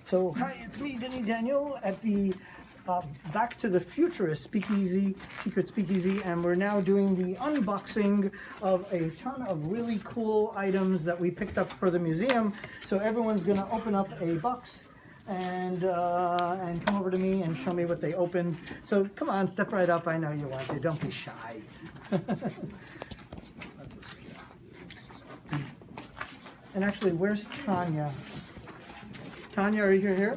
So, hi, it's me, Denny Daniel, at the Back to the Futurist Speakeasy, Secret Speakeasy, and we're now doing the unboxing of a ton of really cool items that we picked up for the museum. So everyone's going to open up a box and come over to me and show me what they opened. So come on, step right up. I know you want to. Don't be shy. And actually, where's Tanya? Tanya, are you here?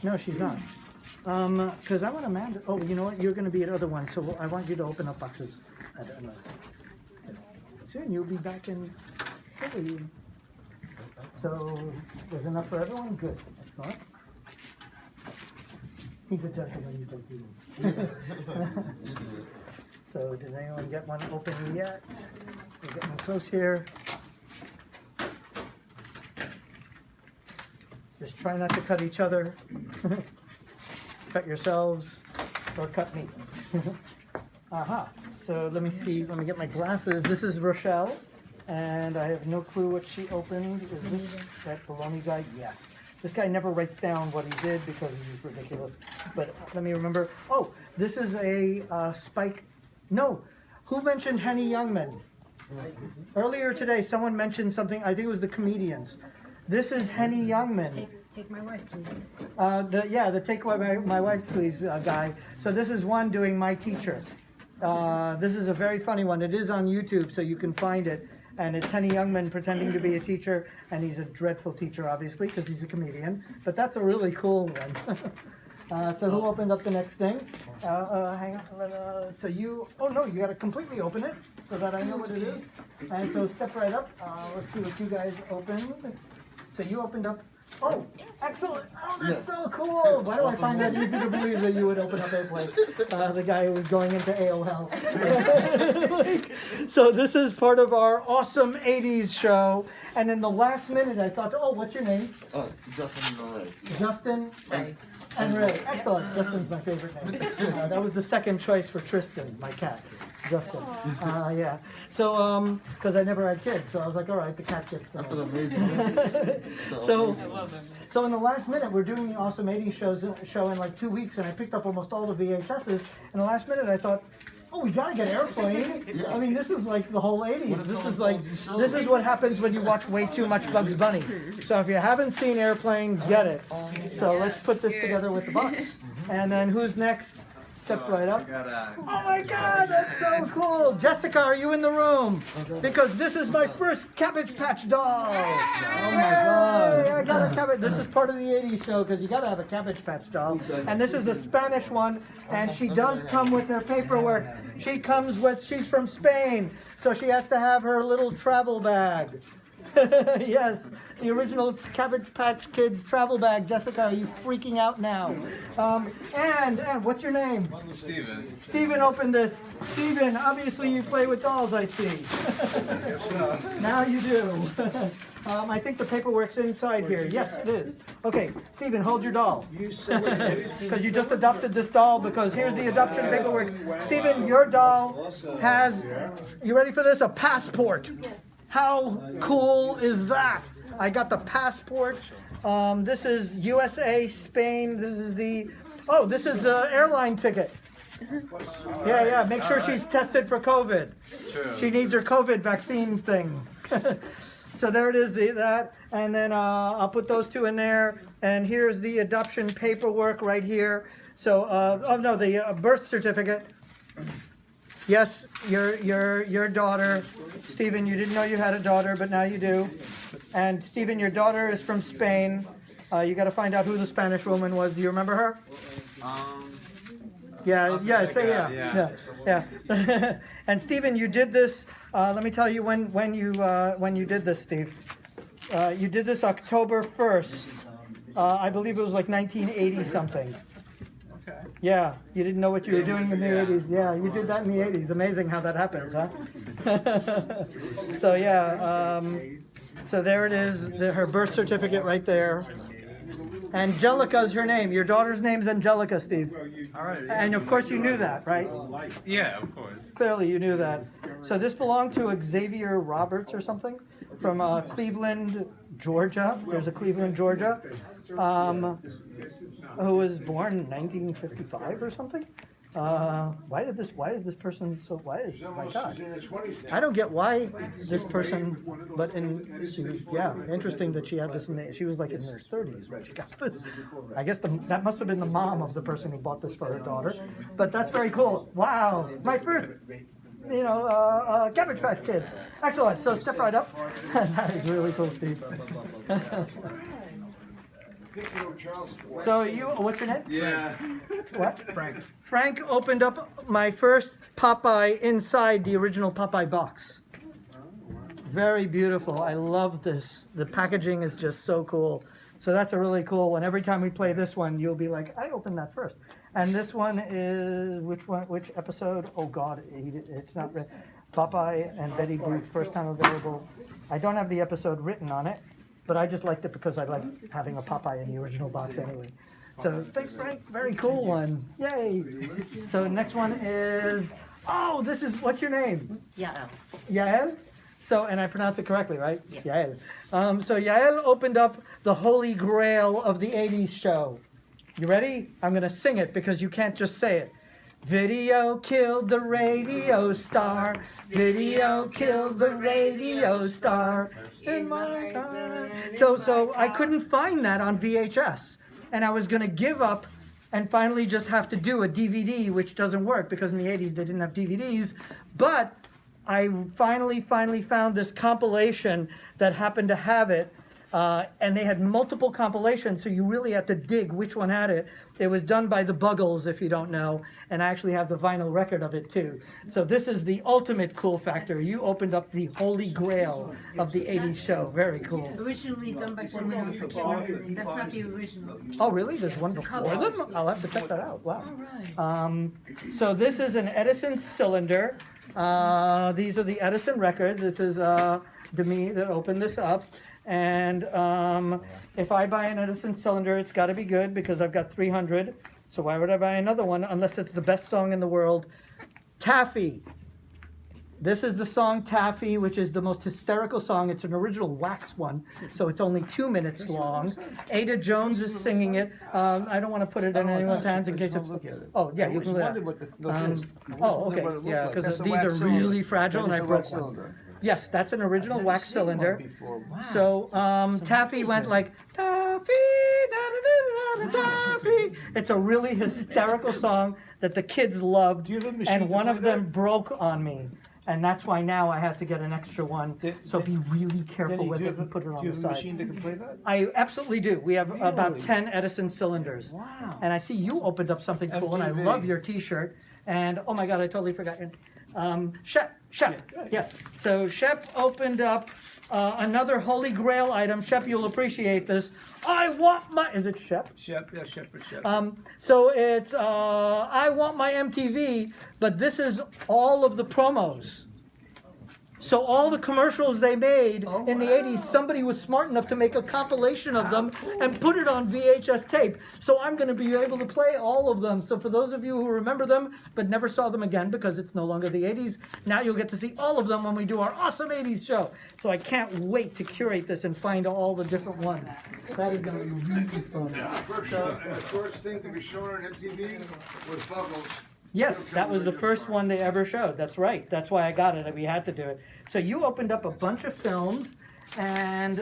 No, she's not. Because I want Amanda. Oh, you know what? You're going to be at other ones, so I want you to open up boxes at another. Soon you'll be back in Philly. So there's enough for everyone. Good, excellent. He's a gentleman. He's like you. So did anyone get one open yet? We're getting close here. Just try not to cut each other. Cut yourselves or cut me. Aha. So let me see. Let me get my glasses. This is Rochelle, and I have no clue what she opened. Is this that baloney guy? Yes. This guy never writes down what he did because he's ridiculous. But let me remember. Oh, this is a Spike. No. Who mentioned Henny Youngman? Earlier today, someone mentioned something. I think it was the comedians. This is Henny Youngman. Take my wife, please. The take my wife, please guy. So this is one doing My Teacher. This is a very funny one. It is on YouTube, so you can find it. And it's Henny Youngman pretending to be a teacher, and he's a dreadful teacher, obviously, because he's a comedian. But that's a really cool one. So who opened up the next thing? Hang on. So you, oh no, you got to completely open it so that I know what it is. And so step right up. Let's see what you guys opened. So you opened up. Oh, excellent! Oh, that's so cool! Why do I find that easy to believe that you would open up Airplay? The guy who was going into AOL. So this is part of our awesome 80s show. And in the last minute, I thought, oh, what's your name? Justin and Ray. Justin and Ray. Excellent. Justin's my favorite name. That was the second choice for Tristan, my cat. Justin. Yeah. So, because I never had kids, so I was like, all right, the cat gets the name. That's amazing. So in the last minute, we're doing the Awesome 80s show in like 2 weeks, and I picked up almost all the VHSs. In the last minute, I thought, oh, we gotta get Airplane. Yeah. I mean, this is like the whole 80s. This is what happens when you watch way too much Bugs Bunny. So if you haven't seen Airplane, get it. So let's put this together with the box. And then who's next? Step right up. Oh my God, that's so cool. Jessica, are you in the room? Because this is my first Cabbage Patch doll. Oh my God. I got a Cabbage. This is part of the 80s show because you got to have a Cabbage Patch doll. And this is a Spanish one, and she does come with her paperwork. She's from Spain, so she has to have her little travel bag. Yes, the original Cabbage Patch Kids travel bag. Jessica, are you freaking out now? And what's your name? Steven. Steven opened this. Steven, obviously you play with dolls, I see. Now you do. I think the paperwork's inside here. Yes, it is. Okay, Steven, hold your doll. Because you just adopted this doll, because here's the adoption paperwork. Steven, your doll has, you ready for this? A passport. How cool is that? I got the passport. This is USA, Spain. This is the airline ticket. Yeah. Make sure she's tested for COVID. She needs her COVID vaccine thing. So there it is, that. And then I'll put those two in there. And here's the adoption paperwork right here. So, the birth certificate. Yes, your daughter, Stephen, you didn't know you had a daughter, but now you do. And Stephen, your daughter is from Spain. You got to find out who the Spanish woman was. Do you remember her? Yeah. And Stephen, you did this. Let me tell you when you did this, Steve. You did this October 1st. I believe it was like 1980 something. Yeah, you didn't know what you were doing in the 80s. Yeah, you did that in the 80s. Amazing how that happens, huh? So yeah, so there it is, her birth certificate right there. Angelica's her name. Your daughter's name's Angelica, Steve. All right. And of course you knew that, right? Yeah, of course. Clearly you knew that. So this belonged to Xavier Roberts or something. from Cleveland, Georgia. There's a Cleveland, Georgia, who was born in 1955 or something. Why is this person so, my God. I don't get why this person, but interesting that she had this she was like in her 30s when she got this. I guess that must have been the mom of the person who bought this for her daughter, but that's very cool. Wow, my first, Cabbage Patch Kid. Excellent, so step right up. That is really cool, Steve. So what's your name? Yeah. What? Frank. Frank opened up my first Popeye inside the original Popeye box. Very beautiful. I love this. The packaging is just so cool. So that's a really cool one. Every time we play this one, you'll be like, I opened that first. And this one is, which episode? Oh God, it's not written. Popeye and Betty Boop, first time available. I don't have the episode written on it, but I just liked it because I like having a Popeye in the original box anyway. So thanks, Frank. Very cool one. Yay. So next one is, what's your name? Yael. Yael? So, and I pronounce it correctly, right? Yes. Yael. So Yael opened up the holy grail of the 80s show. You ready? I'm going to sing it because you can't just say it. Video killed the radio star. Video killed the radio star. In my car. So I couldn't find that on VHS. And I was going to give up and finally just have to do a DVD, which doesn't work because in the 80s they didn't have DVDs. But I finally found this compilation that happened to have it. And they had multiple compilations, so you really had to dig which one had it. It was done by the Buggles, if you don't know, and I actually have the vinyl record of it too. So this is the ultimate cool factor. You opened up the holy grail of the 80s show. Very cool. Originally done by someone else. I can't remember. That's not the original. Oh, really? There's one before them? I'll have to check that out. Wow. So this is an Edison cylinder. These are the Edison records. This is Demi that opened this up. And if I buy an Edison cylinder, it's got to be good because I've got 300. So why would I buy another one unless it's the best song in the world? Taffy. This is the song Taffy, which is the most hysterical song. It's an original Wax one, so it's only 2 minutes long. Ada Jones is singing it. I don't want to put it in anyone's hands in case it's... Oh, yeah, you can look at it. Oh, okay, yeah, because these are really fragile and I broke one. Yes, that's an original wax cylinder. So Taffy went like, Taffy, Taffy. It's a really hysterical song that the kids loved, and one of them broke on me. And that's why now I have to get an extra one. So be really careful with it and put it on the side. Do you have a machine that can play that? I absolutely do. We have about 10 Edison cylinders. Wow. And I see you opened up something cool, and I love your T-shirt. And oh my God, I totally forgot your Shep, yes. So Shep opened up another Holy Grail item. Shep, you'll appreciate this. I want my, is it Shep? Shep, yeah, Shep. So it's, I want my MTV, but this is all of the promos. So all the commercials they made in the 80s, somebody was smart enough to make a compilation of them and put it on VHS tape. So I'm going to be able to play all of them. So for those of you who remember them but never saw them again because it's no longer the 80s, now you'll get to see all of them when we do our awesome 80s show. So I can't wait to curate this and find all the different ones. That is going to be really fun. The first thing to be shown on MTV was Buggles. Yes, that was the first one they ever showed. That's right. That's why I got it. We had to do it. So you opened up a bunch of films, and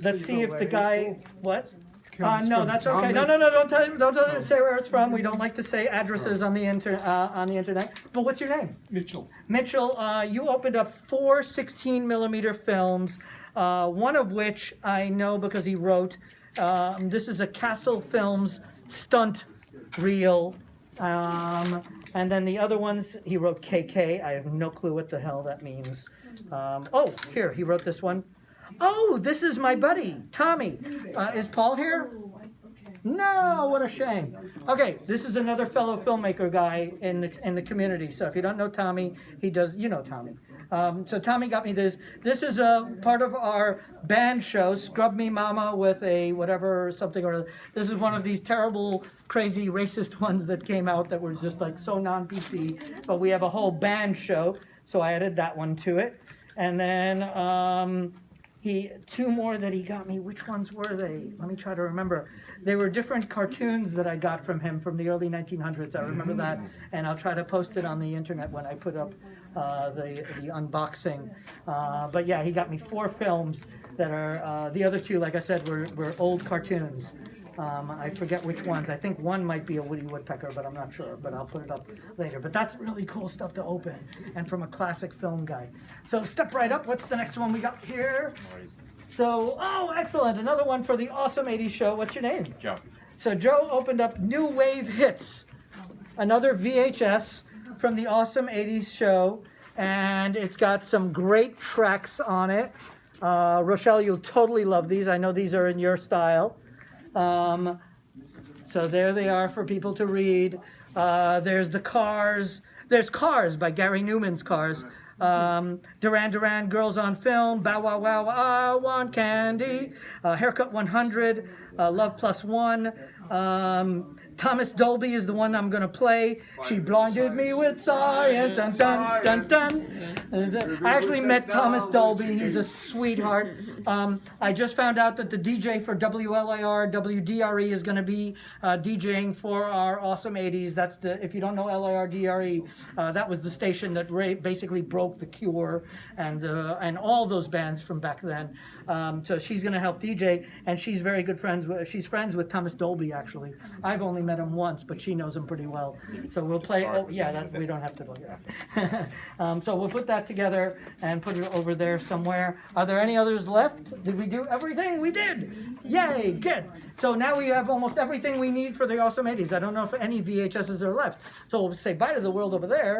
let's see if the guy, what? No, that's okay. No, don't tell him, say where it's from. We don't like to say addresses on the internet. But what's your name? Mitchell. Mitchell, you opened up 4 16mm films, one of which I know because he wrote. This is a Castle Films stunt reel. And then the other ones, he wrote KK. I have no clue what the hell that means. Here, he wrote this one. Oh, this is my buddy, Tommy. Is Paul here? No, what a shame. Okay, this is another fellow filmmaker guy in the community. So if you don't know Tommy, he does, you know Tommy. So Tommy got me this. This is a part of our band show, Scrub Me Mama with a whatever, something or other. This is one of these terrible, crazy, racist ones that came out that were just like so non-PC. But we have a whole band show, so I added that one to it. And then two more that he got me. Which ones were they? Let me try to remember. They were different cartoons that I got from him from the early 1900s. I remember that, and I'll try to post it on the internet when I put up the unboxing. But yeah, he got me 4 films that are, the other 2, like I said, were old cartoons. I forget which ones. I think one might be a Woody Woodpecker, but I'm not sure. But I'll put it up later. But that's really cool stuff to open, and from a classic film guy. So step right up. What's the next one we got here? So, oh, excellent. Another one for the Awesome 80s Show. What's your name? Joe. So Joe opened up New Wave Hits, another VHS from the Awesome 80s Show, and it's got some great tracks on it. Rochelle, you'll totally love these. I know these are in your style. So there they are for people to read. There's the Cars. There's Cars by Gary Newman's Cars. Duran Duran, Girls on Film, Bow Wow Wow, I Want Candy, Haircut 100, Love Plus One. Thomas Dolby is the one I'm going to play. She blinded me with science. Dun, dun, dun, dun. I actually met Thomas Dolby. He's a sweetheart. I just found out that the DJ for WLIR, WDRE is going to be DJing for our Awesome 80s. That's the, if you don't know LIR, DRE, that was the station that basically broke The Cure and all those bands from back then. So she's going to help DJ, and she's very good friends. She's friends with Thomas Dolby, actually. I've only met him once, but she knows him pretty well. So we'll play. Oh, yeah, that, we don't have to look at that. So we'll put that together and put it over there somewhere. Are there any others left? Did we do everything? We did. Yay, good. So now we have almost everything we need for the Awesome 80s. I don't know if any VHSs are left. So we'll say bye to the world over there.